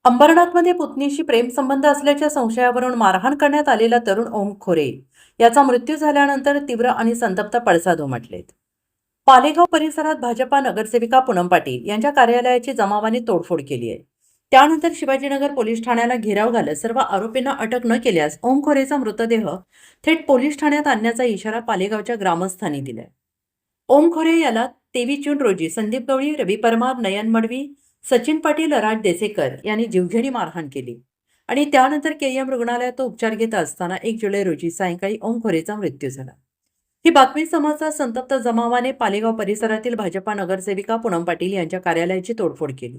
अंबरनाथमध्ये पुतणीशी प्रेमसंबंध असल्याच्या संशयावरून मारहाण करण्यात आलेला तरुण ओम खोरे याचा मृत्यू झाल्यानंतर तीव्र आणि संतप्त पडसाद उमटलेत. पालेगाव परिसरात भाजपा नगरसेविका पूनम पाटील यांच्या कार्यालयाची जमावाने तोडफोड केली आहे. त्यानंतर शिवाजीनगर पोलीस ठाण्याला घेराव घालत सर्व आरोपींना अटक न केल्यास ओम खोरेचा मृतदेह थेट पोलीस ठाण्यात आणण्याचा इशारा पालेगावच्या ग्रामस्थांनी दिलाय. ओम खोरे याला 23 जून रोजी संदीप गवळी, रवी परमार, नयन मडवी, सचिन पाटील, राज देसेकर यांनी जीवघेणी मारहाण केली आणि त्यानंतर केएम रुग्णालयात तो उपचार घेत असताना 1 जुलै रोजी सायंकाळी ओम खोरेचा मृत्यू झाला. ही बातमी समजता संतप्त जमावाने पालेगाव परिसरातील भाजपा नगरसेविका पूनम पाटील यांच्या कार्यालयाची तोडफोड केली.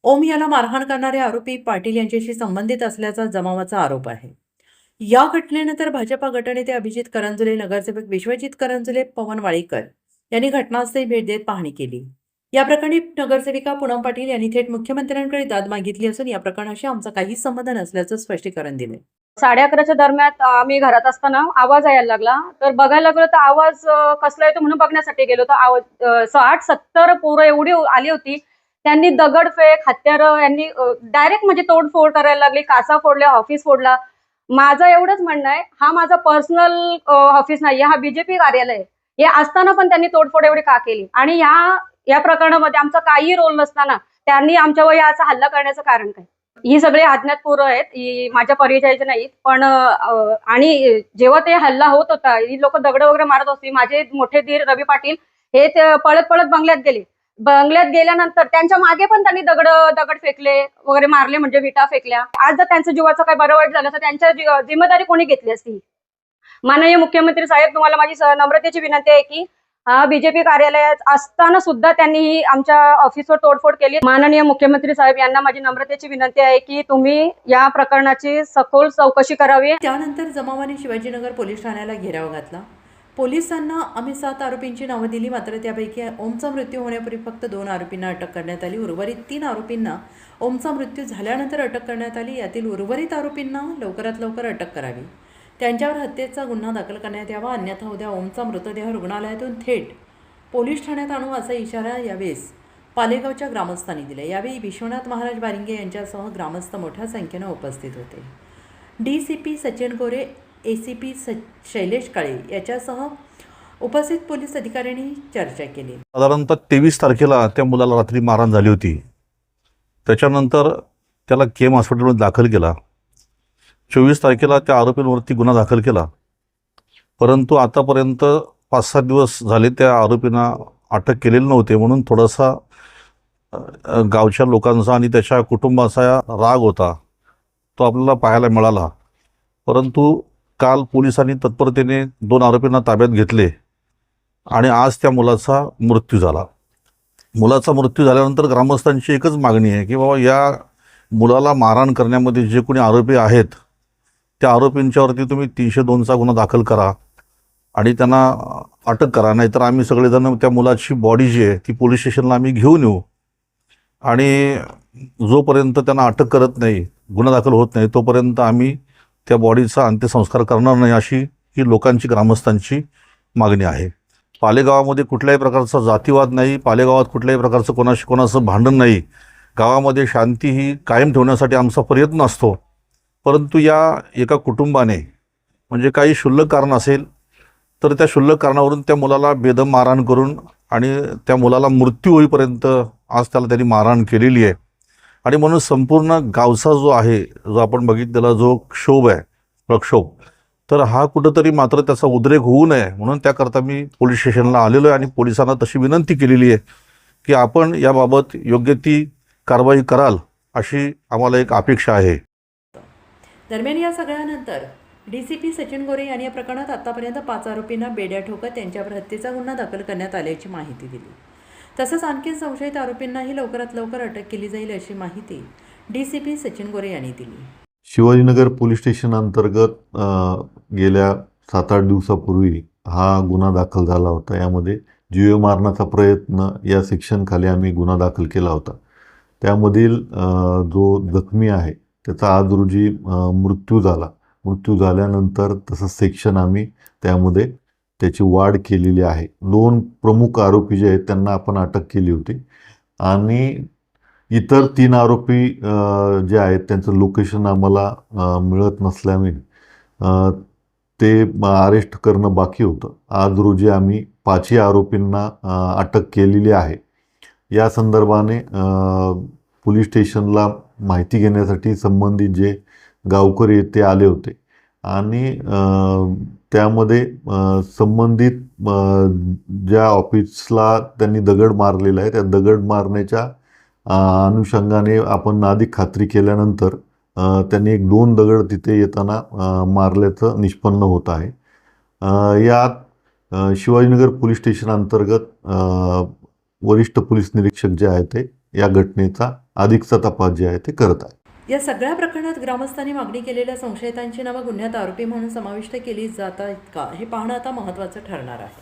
ओम याला मारहाण करणारे आरोपी पाटील यांच्याशी संबंधित असल्याचा जमावाचा आरोप आहे. या घटनेनंतर भाजपा गटनेते अभिजित करंजुले, नगरसेवक विश्वजित करंजुले, पवन वाळीकर यांनी घटनास्थळी भेट देत पाहणी केली. या प्रकरणी नगरसेविका पूनम पाटील यांनी थेट मुख्यमंत्र्यांकडे दाद मागितली असून या प्रकरणाशी आमचा काहीच संबंध नसल्याचं स्पष्टीकरण दिले. 11:30च्या दरम्यान आम्ही घरात असताना आवाज यायला लागला. तर बघायला गेलो तर आवाज कसला येतो म्हणून बघण्यासाठी गेलो. तर आवाज 60-70 पोरं एवढी आली होती. त्यांनी दगडफेक, हत्यारं यांनी डायरेक्ट म्हणजे तोडफोड करायला लागली. काचा फोडल्या, ऑफिस फोडला. माझं एवढंच म्हणणं आहे, हा माझा पर्सनल ऑफिस नाहीये, हा बीजेपी कार्यालय आहे. हे असताना पण त्यांनी तोडफोड एवढी का केली? आणि या प्रकरणामध्ये आमचा काही रोल नसताना त्यांनी आमच्यावर याचा हल्ला करण्याचं कारण काय? ही सगळे अज्ञात पोरं आहेत, ही माझ्या परिचयाचे नाहीत. पण आणि जेव्हा ते हल्ला होत होता, ही लोक दगड वगैरे मारत होती. माझे मोठे धीर रवी पाटील हे पळत पळत बंगल्यात गेले. बंगल्यात गेल्यानंतर त्यांच्या मागे पण त्यांनी दगड फेकले वगैरे, मारले म्हणजे विटा फेकल्या. आज जर त्यांच्या जीवाचं काही बरं वाईट झालं तर त्यांच्या जिम्मेदारी कोणी घेतली असती? माननीय मुख्यमंत्री साहेब, तुम्हाला माझी नम्रतेची विनंती आहे की बीजेपी कार्यालयात असताना सुद्धा त्यांनी आमच्या ऑफिसवर तोडफोड केली. माननीय मुख्यमंत्री साहेब यांना माझी नम्रतेची विनंती आहे की तुम्ही या प्रकरणाची सखोल चौकशी करावी. त्यानंतर जमावाने शिवाजीनगर पोलीस ठाण्याला घेराव घातला. पोलिसांना आम्ही 7 आरोपींची नावं दिली, मात्र त्यापैकी ओमचा मृत्यू होण्यापूर्वी फक्त 2 आरोपींना अटक करण्यात आली. उर्वरित 3 आरोपींना ओमचा मृत्यू झाल्यानंतर अटक करण्यात आली. यातील उर्वरित आरोपींना लवकरात लवकर अटक करावी, त्यांच्यावर हत्येचा गुन्हा दाखल करण्यात यावा, अन्यथा उद्या ओमचा मृतदेह रुग्णालयातून थेट पोलीस ठाण्यात आणू असा इशारा यावेळेस पालेगावच्या ग्रामस्थांनी दिला. यावेळी विश्वनाथ महाराज बारिंगे यांच्यासह ग्रामस्थ मोठ्या संख्येनं उपस्थित होते. DCP सचिन गोरे, ACP शैलेश काळे याच्यासह उपस्थित पोलीस अधिकाऱ्यांनी चर्चा केली. साधारणतः 23 तारखेला त्या मुलाला रात्री मारहाण झाली होती. त्याच्यानंतर त्याला केम हॉस्पिटलमध्ये दाखल केला. 24 तारखेला त्या आरोपींवरती गुन्हा दाखल केला, परंतु आतापर्यंत 5-7 दिवस झाले त्या आरोपींना अटक केलेली नव्हते. म्हणून थोडासा गावच्या लोकांचा आणि त्याच्या कुटुंबाचा राग होता, तो आपल्याला पाहायला मिळाला. परंतु काल पोलिसांनी तत्परतेने 2 आरोपींना ताब्यात घेतले आणि आज त्या मुलाचा मृत्यू झाला. मुलाचा मृत्यू झाल्यानंतर ग्रामस्थांची एकच मागणी आहे की बाबा या मुलाला मारहाण करण्यामध्ये जे कोणी आरोपी आहेत त्या आरोपींच्यावरती तुम्ही 302चा गुन्हा दाखल करा आणि त्यांना अटक करा. नाहीतर आम्ही सगळेजण त्या मुलाची बॉडी जी आहे ती पोलीस स्टेशनला आम्ही घेऊन येऊ आणि जोपर्यंत त्यांना अटक करत नाही, गुन्हा दाखल होत नाही, तोपर्यंत आम्ही त्या बॉडीचा अंत्यसंस्कार करणार नाही, अशी ही लोकांची, ग्रामस्थांची मागणी आहे. पालेगावामध्ये कुठल्याही प्रकारचा जातीवाद नाही, पालेगावात कुठल्याही प्रकारचं कोणाचं भांडण नाही. गावामध्ये शांती ही कायम ठेवण्यासाठी आमचा प्रयत्न असतो. परंतु या एका कुटुंबाने म्हणजे काही क्षुल्लक कारण असेल तर त्या क्षुल्लक कारणावरून त्या मुलाला बेदम मारहाण करून आणि त्या मुलाला मृत्यू होईपर्यंत आज त्याला त्यांनी मारहाण केलेली आहे. आणि म्हणून संपूर्ण गावचा जो आहे, जो आपण बघितलेला जो क्षोभ आहे, प्रक्षोभ, तर हा कुठंतरी मात्र त्याचा उद्रेक होऊ नये म्हणून त्याकरता मी पोलीस स्टेशनला आलेलो आहे आणि पोलिसांना तशी विनंती केलेली आहे की आपण याबाबत योग्य ती कारवाई कराल, अशी आम्हाला एक अपेक्षा आहे. दरम्यान या सगळ्यानंतर DCP सचिन गोरे यांनी या प्रकरणात आतापर्यंत 5 आरोपींना बेड्या ठोकत त्यांच्यावर हत्येचा गुन्हा दाखल करण्यात आल्याची माहिती दिली. तसंच आणखी संशयित आरोपींनाही लवकरात लवकर अटक केली जाईल अशी माहिती DCP सचिन गोरे यांनी दिली. शिवाजीनगर पोलीस स्टेशन अंतर्गत गेल्या 7-8 दिवसापूर्वी हा गुन्हा दाखल झाला होता. यामध्ये जीवे मारण्याचा प्रयत्न या सेक्शनखाली आम्ही गुन्हा दाखल केला होता. त्यामधील जो जखमी आहे त्याचा आज रोजी मृत्यू झाला. मृत्यू झाल्यानंतर तसं सेक्शन आम्ही त्यामध्ये त्याची वाढ केलेली आहे. 2 प्रमुख आरोपी जे आहेत त्यांना आपण अटक केली होती आणि इतर 3 आरोपी जे आहेत त्यांचं लोकेशन आम्हाला मिळत नसल्याने ते अरेस्ट करणं बाकी होतं. आज रोजी आम्ही 5ही आरोपींना अटक केलेली आहे. या संदर्भाने पोलीस स्टेशनला माहिती घेण्यासाठी संबंधित जे गावकरी ते आले होते आणि त्यामध्ये संबंधित ज्या ऑफिसला त्यांनी दगड मारलेला आहे त्या दगड मारण्याच्या अनुषंगाने आपण अधिक खात्री केल्यानंतर त्यांनी 1-2 दगड तिथे येताना मारल्याचं निष्पन्न होत आहे. यात शिवाजीनगर पोलीस स्टेशन अंतर्गत वरिष्ठ पोलीस निरीक्षक जे आहेत ते या घटनेचा अधिकचा तपास जे आहे ते करत आहे. या सगळ्या प्रकरणात ग्रामस्थांनी मागणी केलेल्या संशयितांची नावं गुन्ह्यात आरोपी म्हणून समाविष्ट केली जात आहेत का हे पाहणं आता महत्त्वाचं ठरणार आहे.